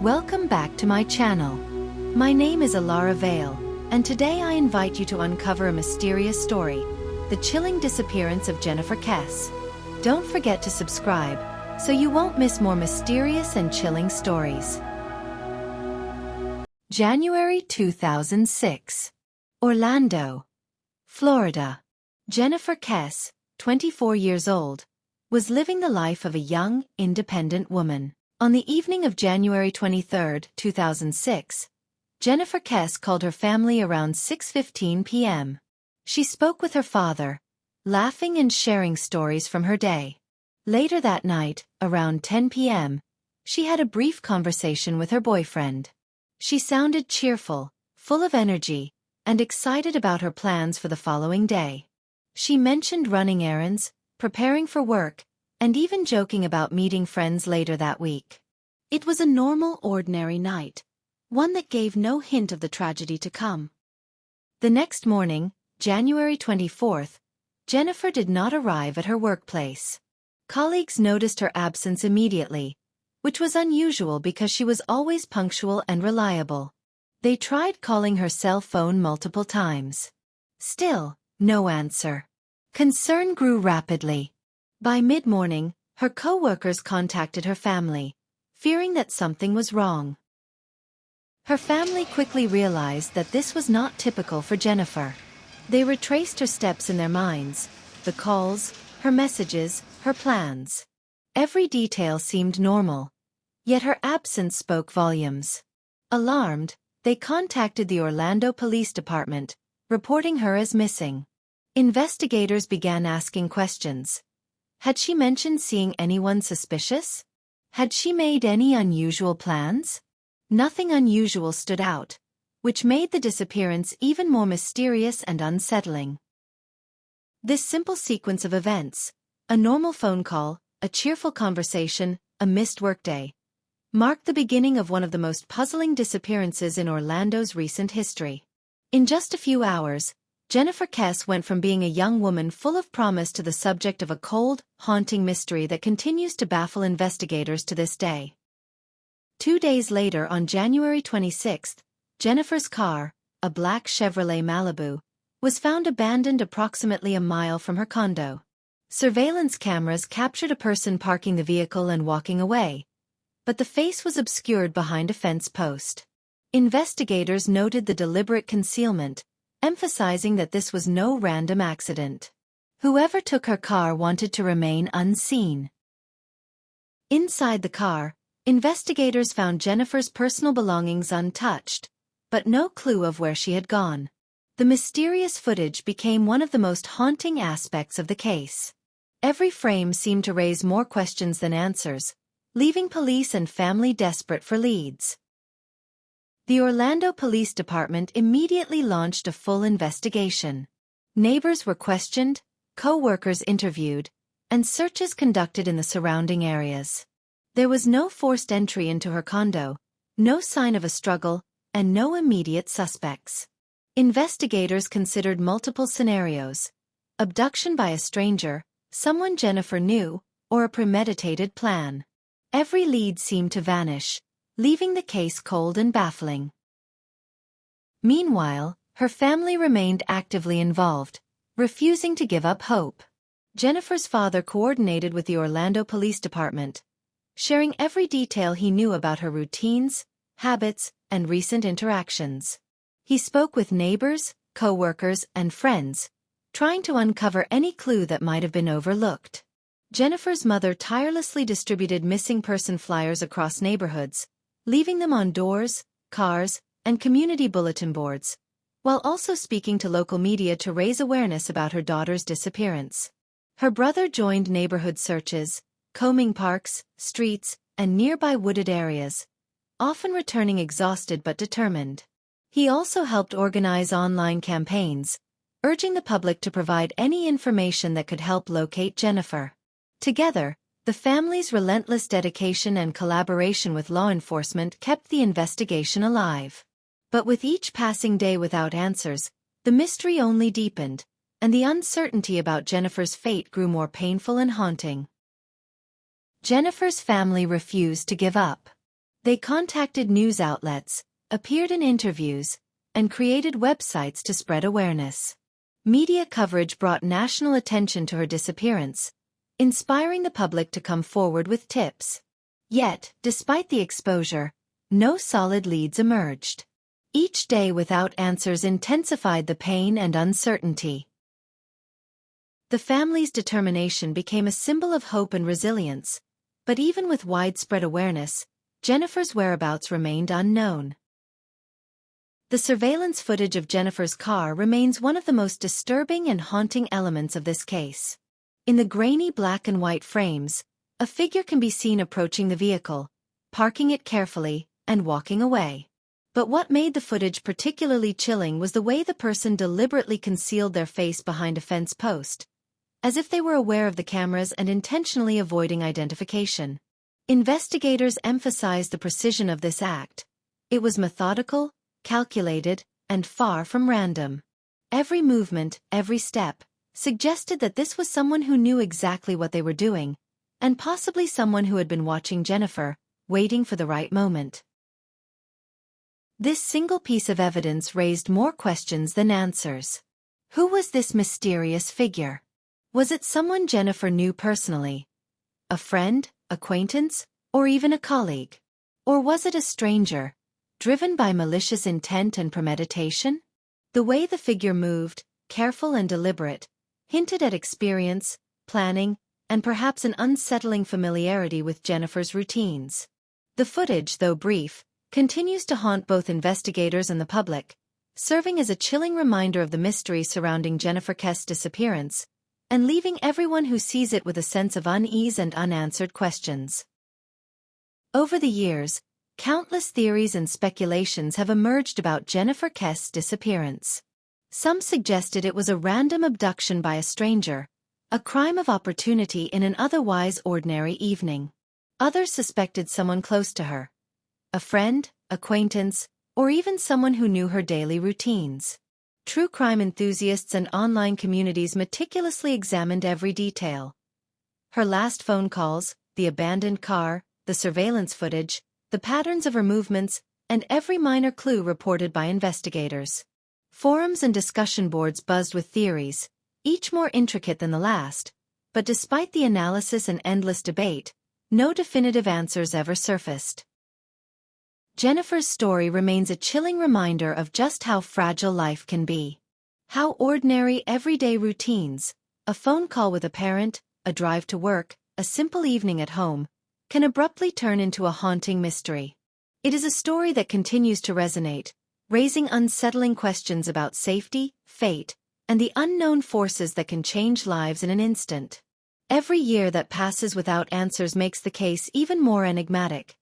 Welcome back to my channel. My name is Ilara Veil, and today I invite you to uncover a mysterious story, the chilling disappearance of Jennifer Kesse. Don't forget to subscribe, so you won't miss more mysterious and chilling stories. January 2006. Orlando, Florida. Jennifer Kesse, 24 years old, was living the life of a young, independent woman. On the evening of January 23, 2006, Jennifer Kesse called her family around 6:15 p.m. She spoke with her father, laughing and sharing stories from her day. Later that night, around 10 p.m., she had a brief conversation with her boyfriend. She sounded cheerful, full of energy, and excited about her plans for the following day. She mentioned running errands, preparing for work, and even joking about meeting friends later that week. It was a normal, ordinary night, one that gave no hint of the tragedy to come. The next morning, January 24th, Jennifer did not arrive at her workplace. Colleagues noticed her absence immediately, which was unusual because she was always punctual and reliable. They tried calling her cell phone multiple times. Still, no answer. Concern grew rapidly. By mid-morning, her co-workers contacted her family, fearing that something was wrong. Her family quickly realized that this was not typical for Jennifer. They retraced her steps in their minds, the calls, her messages, her plans. Every detail seemed normal, yet her absence spoke volumes. Alarmed, they contacted the Orlando Police Department, reporting her as missing. Investigators began asking questions. Had she mentioned seeing anyone suspicious? Had she made any unusual plans? Nothing unusual stood out, which made the disappearance even more mysterious and unsettling. This simple sequence of events, a normal phone call, a cheerful conversation, a missed workday, marked the beginning of one of the most puzzling disappearances in Orlando's recent history. In just a few hours, Jennifer Kesse went from being a young woman full of promise to the subject of a cold, haunting mystery that continues to baffle investigators to this day. 2 days later, on January 26, Jennifer's car, a black Chevrolet Malibu, was found abandoned approximately a mile from her condo. Surveillance cameras captured a person parking the vehicle and walking away, but the face was obscured behind a fence post. Investigators noted the deliberate concealment, emphasizing that this was no random accident. Whoever took her car wanted to remain unseen. Inside the car, investigators found Jennifer's personal belongings untouched, but no clue of where she had gone. The mysterious footage became one of the most haunting aspects of the case. Every frame seemed to raise more questions than answers, leaving police and family desperate for leads. The Orlando Police Department immediately launched a full investigation. Neighbors were questioned, co-workers interviewed, and searches conducted in the surrounding areas. There was no forced entry into her condo, no sign of a struggle, and no immediate suspects. Investigators considered multiple scenarios: abduction by a stranger, someone Jennifer knew, or a premeditated plan. Every lead seemed to vanish, leaving the case cold and baffling. Meanwhile, her family remained actively involved, refusing to give up hope. Jennifer's father coordinated with the Orlando Police Department, sharing every detail he knew about her routines, habits, and recent interactions. He spoke with neighbors, co-workers, and friends, trying to uncover any clue that might have been overlooked. Jennifer's mother tirelessly distributed missing person flyers across neighborhoods, leaving them on doors, cars, and community bulletin boards, while also speaking to local media to raise awareness about her daughter's disappearance. Her brother joined neighborhood searches, combing parks, streets, and nearby wooded areas, often returning exhausted but determined. He also helped organize online campaigns, urging the public to provide any information that could help locate Jennifer. Together, the family's relentless dedication and collaboration with law enforcement kept the investigation alive. But with each passing day without answers, the mystery only deepened, and the uncertainty about Jennifer's fate grew more painful and haunting. Jennifer's family refused to give up. They contacted news outlets, appeared in interviews, and created websites to spread awareness. Media coverage brought national attention to her disappearance, inspiring the public to come forward with tips. Yet, despite the exposure, no solid leads emerged. Each day without answers intensified the pain and uncertainty. The family's determination became a symbol of hope and resilience, but even with widespread awareness, Jennifer's whereabouts remained unknown. The surveillance footage of Jennifer's car remains one of the most disturbing and haunting elements of this case. In the grainy black and white frames, a figure can be seen approaching the vehicle, parking it carefully, and walking away. But what made the footage particularly chilling was the way the person deliberately concealed their face behind a fence post, as if they were aware of the cameras and intentionally avoiding identification. Investigators emphasized the precision of this act. It was methodical, calculated, and far from random. Every movement, every step, suggested that this was someone who knew exactly what they were doing, and possibly someone who had been watching Jennifer, waiting for the right moment. This single piece of evidence raised more questions than answers. Who was this mysterious figure? Was it someone Jennifer knew personally? A friend, acquaintance, or even a colleague? Or was it a stranger, driven by malicious intent and premeditation? The way the figure moved, careful and deliberate, hinted at experience, planning, and perhaps an unsettling familiarity with Jennifer's routines. The footage, though brief, continues to haunt both investigators and the public, serving as a chilling reminder of the mystery surrounding Jennifer Kesse's disappearance, and leaving everyone who sees it with a sense of unease and unanswered questions. Over the years, countless theories and speculations have emerged about Jennifer Kesse's disappearance. Some suggested it was a random abduction by a stranger, a crime of opportunity in an otherwise ordinary evening. Others suspected someone close to her, a friend, acquaintance, or even someone who knew her daily routines. True crime enthusiasts and online communities meticulously examined every detail. Her last phone calls, the abandoned car, the surveillance footage, the patterns of her movements, and every minor clue reported by investigators. Forums and discussion boards buzzed with theories, each more intricate than the last, but despite the analysis and endless debate, no definitive answers ever surfaced. Jennifer's story remains a chilling reminder of just how fragile life can be. How ordinary everyday routines, a phone call with a parent, a drive to work, a simple evening at home, can abruptly turn into a haunting mystery. It is a story that continues to resonate, raising unsettling questions about safety, fate, and the unknown forces that can change lives in an instant. Every year that passes without answers makes the case even more enigmatic,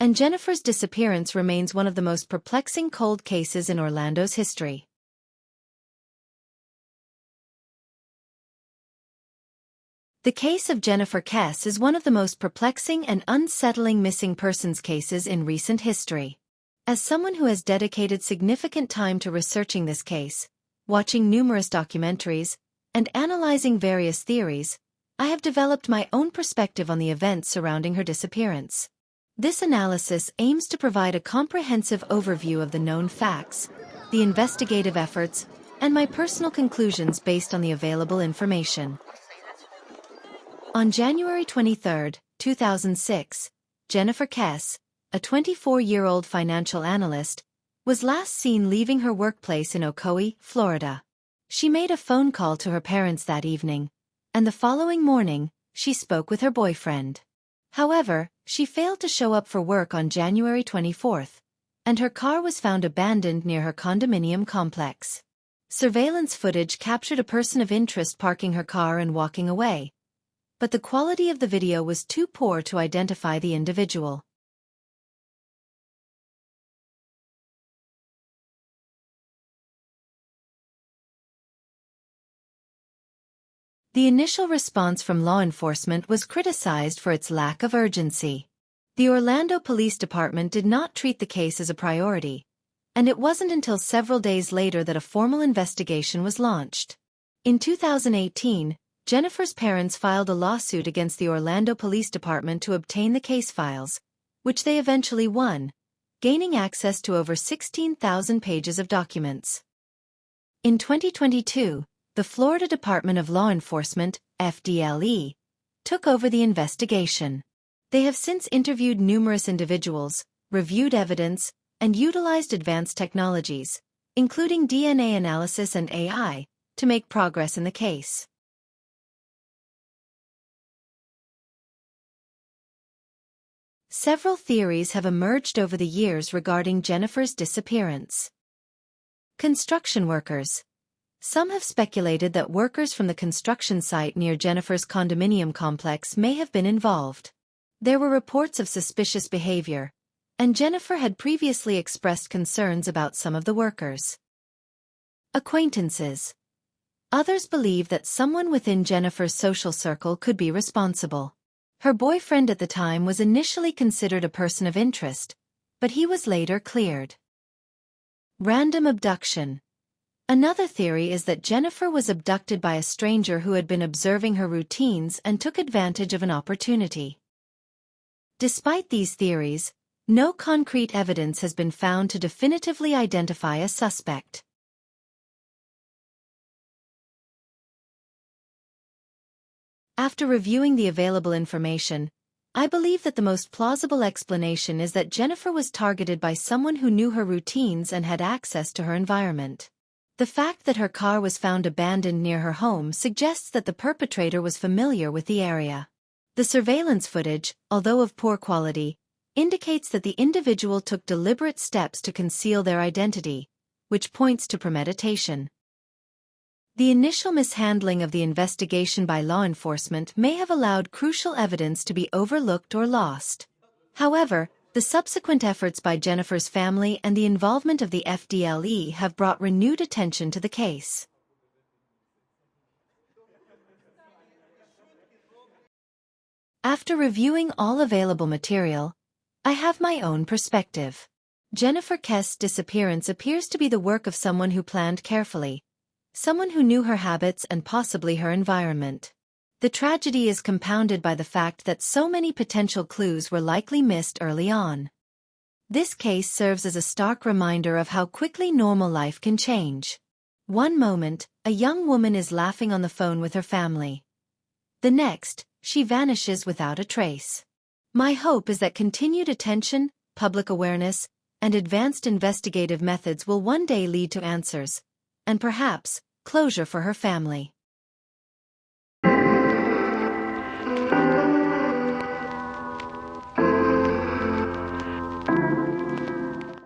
and Jennifer's disappearance remains one of the most perplexing cold cases in Orlando's history. The case of Jennifer Kesse is one of the most perplexing and unsettling missing persons cases in recent history. As someone who has dedicated significant time to researching this case, watching numerous documentaries, and analyzing various theories, I have developed my own perspective on the events surrounding her disappearance. This analysis aims to provide a comprehensive overview of the known facts, the investigative efforts, and my personal conclusions based on the available information. On January 23, 2006, Jennifer Kesse, a 24-year-old financial analyst, was last seen leaving her workplace in Ocoee, Florida. She made a phone call to her parents that evening, and the following morning, she spoke with her boyfriend. However, she failed to show up for work on January 24, and her car was found abandoned near her condominium complex. Surveillance footage captured a person of interest parking her car and walking away, but the quality of the video was too poor to identify the individual. The initial response from law enforcement was criticized for its lack of urgency. The Orlando Police Department did not treat the case as a priority, and it wasn't until several days later that a formal investigation was launched. In 2018, Jennifer's parents filed a lawsuit against the Orlando Police Department to obtain the case files, which they eventually won, gaining access to over 16,000 pages of documents. In 2022, the Florida Department of Law Enforcement, FDLE, took over the investigation. They have since interviewed numerous individuals, reviewed evidence, and utilized advanced technologies, including DNA analysis and AI, to make progress in the case. Several theories have emerged over the years regarding Jennifer's disappearance. Construction workers. Some have speculated that workers from the construction site near Jennifer's condominium complex may have been involved. There were reports of suspicious behavior, and Jennifer had previously expressed concerns about some of the workers. Acquaintances. Others believe that someone within Jennifer's social circle could be responsible. Her boyfriend at the time was initially considered a person of interest, but he was later cleared. Random abduction. Another theory is that Jennifer was abducted by a stranger who had been observing her routines and took advantage of an opportunity. Despite these theories, no concrete evidence has been found to definitively identify a suspect. After reviewing the available information, I believe that the most plausible explanation is that Jennifer was targeted by someone who knew her routines and had access to her environment. The fact that her car was found abandoned near her home suggests that the perpetrator was familiar with the area. The surveillance footage, although of poor quality, indicates that the individual took deliberate steps to conceal their identity, which points to premeditation. The initial mishandling of the investigation by law enforcement may have allowed crucial evidence to be overlooked or lost. However, the subsequent efforts by Jennifer's family and the involvement of the FDLE have brought renewed attention to the case. After reviewing all available material, I have my own perspective. Jennifer Kesse's disappearance appears to be the work of someone who planned carefully, someone who knew her habits and possibly her environment. The tragedy is compounded by the fact that so many potential clues were likely missed early on. This case serves as a stark reminder of how quickly normal life can change. One moment, a young woman is laughing on the phone with her family. The next, she vanishes without a trace. My hope is that continued attention, public awareness, and advanced investigative methods will one day lead to answers, and perhaps, closure for her family.